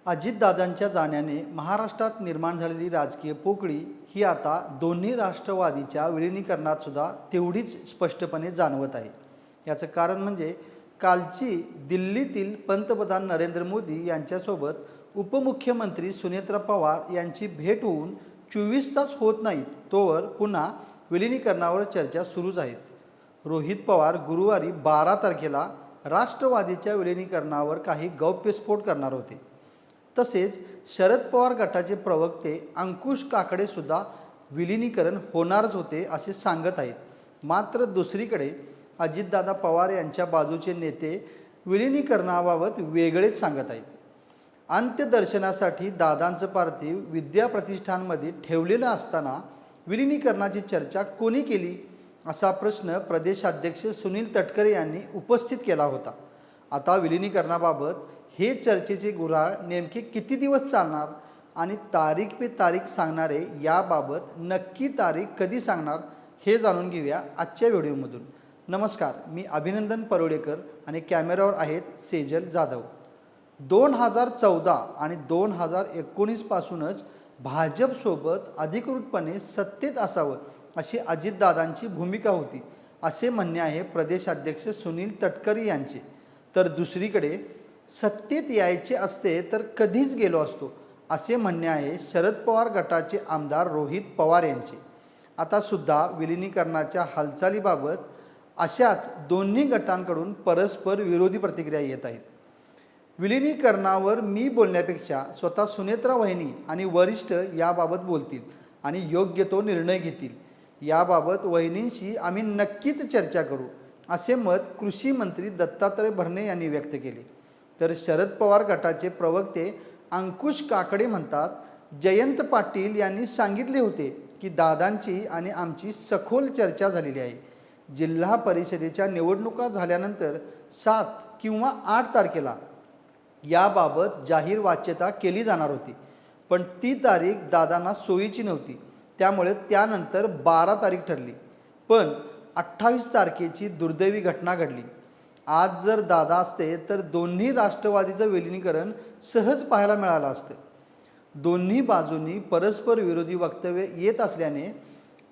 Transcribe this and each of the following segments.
अजितदादांच्या जाण्याने महाराष्ट्रात निर्माण झालेली राजकीय पोकळी ही आता दोन्ही राष्ट्रवादीच्या विलिनीकरणात सुद्धा तेवढीच स्पष्टपणे जाणवत आहे। याचं कारण म्हणजे कालची दिल्लीतील पंतप्रधान नरेंद्र मोदी यांच्यासोबत उपमुख्यमंत्री सुनेत्रा पवार यांची भेट होऊन 24 तास होत नाहीत तोवर पुन्हा विलिनीकरणावर चर्चा सुरूच आहेत। रोहित पवार गुरुवारी 12 तारखेला राष्ट्रवादीच्या विलिनीकरणावर काही गौप्यस्फोट करणार होते। तसेच शरद पवार गटाचे प्रवक्ते अंकुश काकडे सुद्धा विलिनीकरण होणारच होते असे सांगत आहेत। मात्र दुसरीकडे अजितदादा पवार यांच्या बाजूचे नेते विलिनीकरणाबाबत वेगळेच सांगत आहेत। अंत्यदर्शनासाठी दादांचं पार्थिव विद्या प्रतिष्ठानमध्ये ठेवलेलं असताना विलिनीकरणाची चर्चा कोणी केली असा प्रश्न प्रदेशाध्यक्ष सुनील तटकरे यांनी उपस्थित केला होता। आता विलिनीकरणाबाबत हे चर्चेचे गुऱ्हाळ नेमके किती दिवस चालणार आणि तारीख पे तारीख सांगणारे याबाबत नक्की तारीख कधी सांगणार हे जाणून घेऊया आजच्या व्हिडिओमधून। नमस्कार, मी अभिनंदन परोळेकर आणि कॅमेऱ्यावर आहेत सेजल जाधव। 2014 आणि 2019 पासूनच भाजपसोबत अधिकृतपणे सत्तेत असावं अशी अजितदादांची भूमिका होती असे म्हणणे आहे प्रदेशाध्यक्ष सुनील तटकरे यांचे। तर दुसरीकडे सत्तेत यायचे असते तर कधीच गेलो असतो असे म्हणणे आहे शरद पवार गटाचे आमदार रोहित पवार यांचे। आता सुद्धा विलिनीकरणाच्या हालचालीबाबत अशाच दोन्ही गटांकडून परस्पर विरोधी प्रतिक्रिया येत आहेत। विलिनीकरणावर मी बोलण्यापेक्षा स्वतः सुनेत्रा वहिनी आणि वरिष्ठ याबाबत बोलतील आणि योग्य तो निर्णय घेतील। याबाबत वहिनींशी आम्ही नक्कीच चर्चा करू असे मत कृषी मंत्री दत्तात्रय भरणे यांनी व्यक्त केले। तर शरद पवार गटाचे प्रवक्ते अंकुश काकडे म्हणतात, जयंत पाटील यांनी सांगितले होते की दादांची आणि आमची सखोल चर्चा झालेली आहे। जिल्हा परिषदेच्या निवडणुका झाल्यानंतर 7 किंवा 8 तारखेला याबाबत जाहीर वाच्यता केली जाणार होती, पण ती तारीख दादांना सोयीची नव्हती, त्यामुळे त्यानंतर 12 तारीख ठरली। पण 28 तारखेची दुर्दैवी घटना घडली। आज जर दादा असते तर दोन्ही राष्ट्रवादीचं विलिनीकरण सहज पाहायला मिळालं असतं। दोन्ही बाजूंनी परस्पर विरोधी वक्तव्य येत असल्याने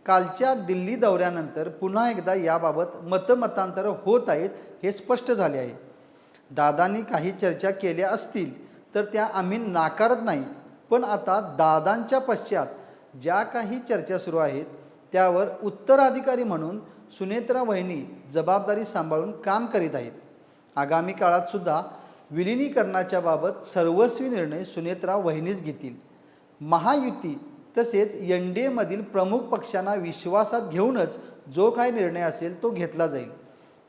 कालच्या दिल्ली दौऱ्यानंतर पुन्हा एकदा याबाबत मतमतांतर होत आहेत हे स्पष्ट झाले आहे। दादांनी काही चर्चा केल्या असतील तर त्या आम्ही नाकारत नाही, पण आता दादांच्या पश्चात ज्या काही चर्चा सुरू आहेत त्यावर उत्तराधिकारी म्हणून सुनेत्रा वहिनी जबाबदारी सांभाळून काम करीत आहेत। आगामी काळात सुद्धा विलिनीकरणाच्या बाबत सर्वस्वी निर्णय सुनेत्रा वहिनीच घेतील। महायुती तसेच एनडीएमधील प्रमुख पक्षांना विश्वासात घेऊनच जो काही निर्णय असेल तो घेतला जाईल।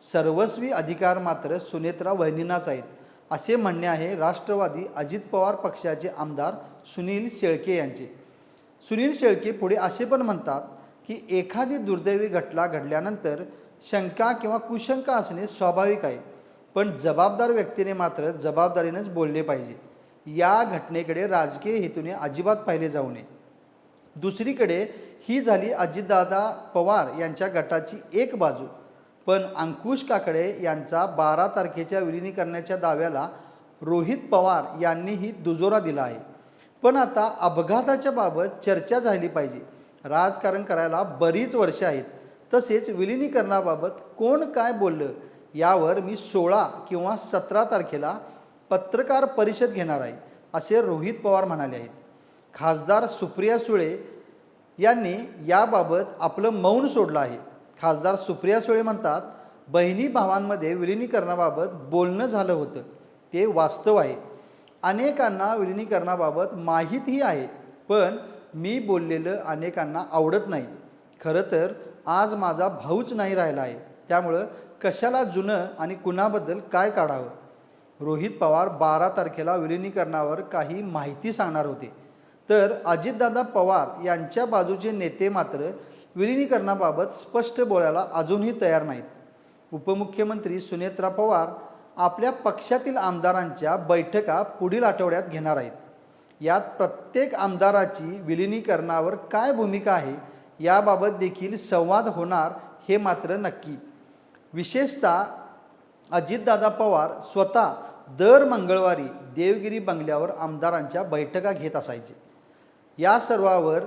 सर्वस्वी अधिकार मात्र सुनेत्रा वहिनींनाच आहेत असे म्हणणे आहे राष्ट्रवादी अजित पवार पक्षाचे आमदार सुनील शेळके यांचे। सुनील शेळके पुढे असे पण म्हणतात की एखादी दुर्दैवी घटना घडल्यानंतर शंका किंवा कुशंका असणे स्वाभाविक आहे, पण जबाबदार व्यक्तीने मात्र जबाबदारीनेच बोलले पाहिजे। या घटनेकडे राजकीय हेतूने अजिबात पाहिले जाऊ नये। दुसरीकडे ही झाली अजितदादा पवार यांच्या गटाची एक बाजू, पण अंकुश काकडे यांचा 12 तारखेच्या विलिनीकरणाच्या दाव्याला रोहित पवार यांनीही दुजोरा दिला आहे। पण आता अपघाताच्या बाबत चर्चा झाली पाहिजे। राजकारण करायला बरीच वर्षे आहेत, तसेच विलिनीकरणाबाबत कोण काय बोललं यावर मी 16 किंवा 17 तारखेला पत्रकार परिषद घेणार आहे असे रोहित पवार म्हणाले आहेत। खासदार सुप्रिया सुळे यांनी याबाबत आपलं मौन सोडलं आहे। खासदार सुप्रिया सुळे म्हणतात, बहिणी भावांमध्ये विलिनीकरणाबाबत बोलणं झालं होतं ते वास्तव आहे। अनेकांना विलिनीकरणाबाबत माहितीही आहे, पण मी बोललेलं अनेकांना आवडत नाही। खरं तर आज माझा भाऊच नाही राहिला आहे, त्यामुळं कशाला जुनं आणि कुणाबद्दल काय काढावं। रोहित पवार 12 तारखेला विलिनीकरणावर काही माहिती सांगणार होते, तर अजितदादा पवार यांच्या बाजूचे नेते मात्र विलिनीकरणाबाबत स्पष्ट बोलायला अजूनही तयार नाहीत। उपमुख्यमंत्री सुनेत्रा पवार आपल्या पक्षातील आमदारांच्या बैठका पुढील आठवड्यात घेणार आहेत। यात प्रत्येक आमदाराची विलिनीकरणावर काय भूमिका आहे याबाबत देखील संवाद होणार हे मात्र नक्की। विशेषतः अजितदादा पवार स्वतः दर मंगळवारी देवगिरी बंगल्यावर आमदारांच्या बैठका घेत असायचे। या सर्वावर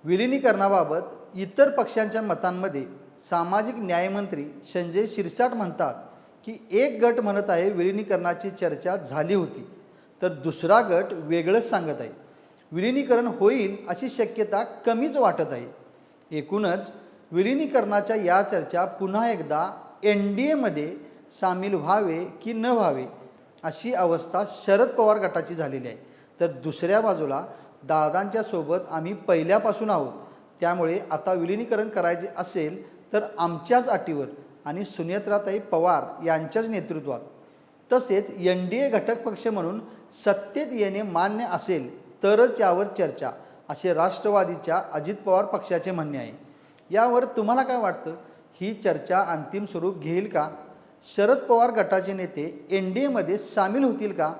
विलिनीकरणाबाबत इतर पक्षांच्या मतांमध्ये सामाजिक न्यायमंत्री संजय शिरसाट म्हणतात की एक गट म्हणत आहे विलिनीकरणाची चर्चा झाली होती, तर दुसरा गट वेगळंच सांगत आहे। विलिनीकरण होईल अशी शक्यता कमीच वाटत आहे। एकूणच विलिनीकरणाच्या या चर्चा पुन्हा एकदा NDAमध्ये सामील व्हावे की न व्हावे अशी अवस्था शरद पवार गटाची झालेली आहे। तर दुसऱ्या बाजूला दादांच्या सोबत आम्ही पहिल्यापासून आहोत, त्यामुळे आता विलिनीकरण करायचे असेल तर आमच्याच अटीवर आणि सुनेत्राताई पवार यांच्याच नेतृत्वात, तसेच NDA घटक पक्ष म्हणून सत्तेत येणे मान्य असेल तरच यावर चर्चा, असे राष्ट्रवादीच्या अजित पवार पक्षाचे म्हणणे आहे। यावर तुम्हाला काय वाटतं? ही चर्चा अंतिम स्वरूप घेईल का? शरद पवार गटाचे नेते NDAमध्ये सामील होतील का?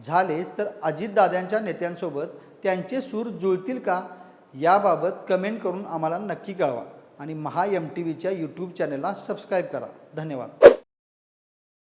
झालेच तर अजितदादांच्या नेत्यांसोबत त्यांचे सूर जुळतील का? याबाबत कमेंट करून आम्हाला नक्की कळवा आणि महा MTVच्या YouTube चॅनलला सबस्क्राईब करा। धन्यवाद।